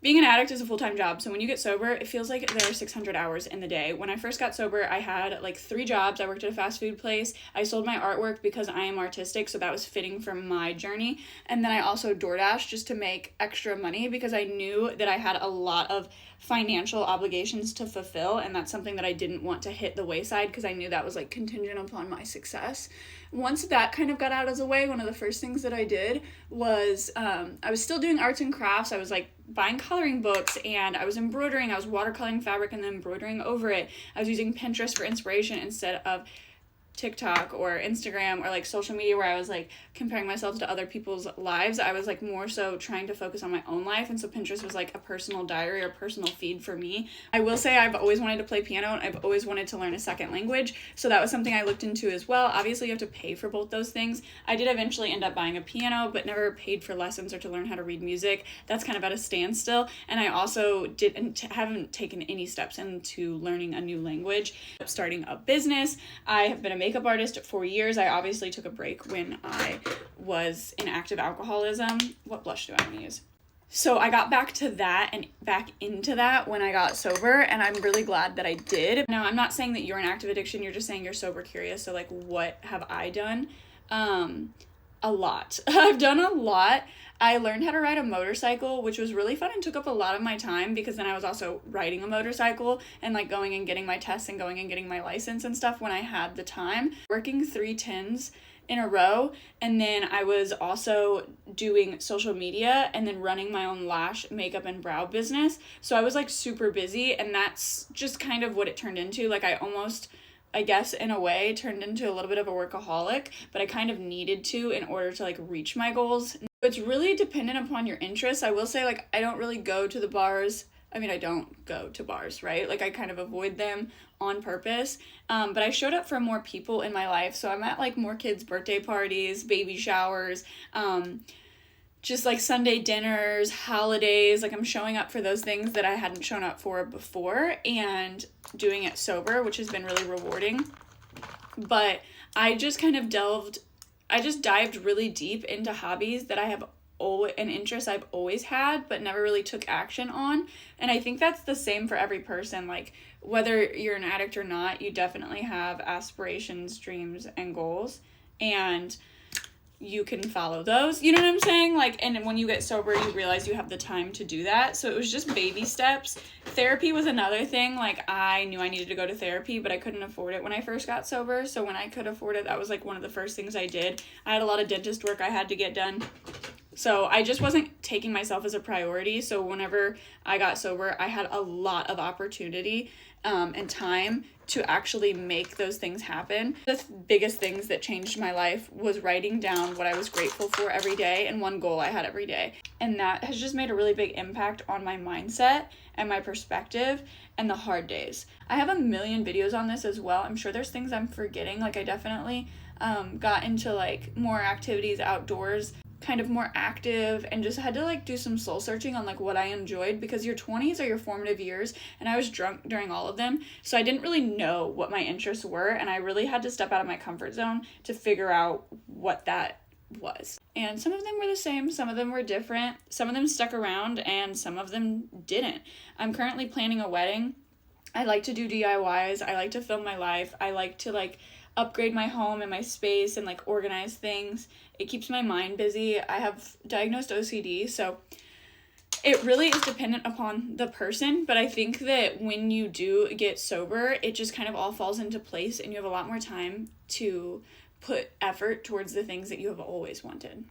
being an addict is a full-time job, so when you get sober, it feels like there are 600 hours in the day. When I first got sober, I had like 3 jobs. I worked at a fast food place. I sold my artwork because I am artistic, so that was fitting for my journey. And then I also DoorDash just to make extra money because I knew that I had a lot of financial obligations to fulfill, and that's something that I didn't want to hit the wayside because I knew that was like contingent upon my success. Once that kind of got out of the way, one of the first things that I did was I was still doing arts and crafts. I was like buying coloring books, and I was embroidering. I was watercoloring fabric and then embroidering over it. I was using Pinterest for inspiration instead of TikTok or Instagram or like social media where I was like comparing myself to other people's lives. I was like more so trying to focus on my own life, and so Pinterest was like a personal diary or personal feed for me. I will say I've always wanted to play piano, and I've always wanted to learn a second language, so that was something I looked into as well. Obviously you have to pay for both those things. I did eventually end up buying a piano, but never paid for lessons or to learn how to read music. That's kind of at a standstill. And I also haven't taken any steps into learning a new language. Starting a business. I have been a makeup artist for years. I obviously took a break when I was in active alcoholism. What blush do I want to use? So I got back to that and back into that when I got sober, and I'm really glad that I did. Now, I'm not saying that you're an active addiction, you're just saying you're sober curious. So like, what have I done? A lot. I've done a lot. I learned how to ride a motorcycle, which was really fun and took up a lot of my time because then I was also riding a motorcycle and like going and getting my tests and going and getting my license and stuff when I had the time. Working 3 10s in a row, and then I was also doing social media and then running my own lash, makeup, and brow business. So I was like super busy, and that's just kind of what it turned into. Like I guess in a way turned into a little bit of a workaholic, but I kind of needed to in order to like reach my goals. It's really dependent upon your interests. I will say, like, I don't really go to the bars. I mean, I don't go to bars, right? Like, I kind of avoid them on purpose. But I showed up for more people in my life. So I'm at like more kids' birthday parties, baby showers, just like Sunday dinners, holidays. Like, I'm showing up for those things that I hadn't shown up for before and doing it sober, which has been really rewarding. But I just dived really deep into hobbies that I have an interest I've always had but never really took action on. And I think that's the same for every person. Like, whether you're an addict or not, you definitely have aspirations, dreams, and goals, and you can follow those, you know what I'm saying? Like, and when you get sober, you realize you have the time to do that. So it was just baby steps. Therapy was another thing. Like, I knew I needed to go to therapy, but I couldn't afford it when I first got sober. So when I could afford it, that was like one of the first things I did. I had a lot of dentist work I had to get done. So I just wasn't taking myself as a priority. So whenever I got sober, I had a lot of opportunity and time to actually make those things happen. The biggest things that changed my life was writing down what I was grateful for every day and one goal I had every day. And that has just made a really big impact on my mindset and my perspective and the hard days. I have a million videos on this as well. I'm sure there's things I'm forgetting. Like, I definitely got into like more activities outdoors, kind of more active, and just had to like do some soul searching on like what I enjoyed, because your 20s are your formative years, and I was drunk during all of them, so I didn't really know what my interests were, and I really had to step out of my comfort zone to figure out what that was. And some of them were the same, some of them were different, some of them stuck around, and some of them didn't. I'm currently planning a wedding. I like to do DIYs. I like to film my life. I like to like upgrade my home and my space and like organize things. It keeps my mind busy. I have diagnosed OCD, so it really is dependent upon the person, but I think that when you do get sober, it just kind of all falls into place and you have a lot more time to put effort towards the things that you have always wanted.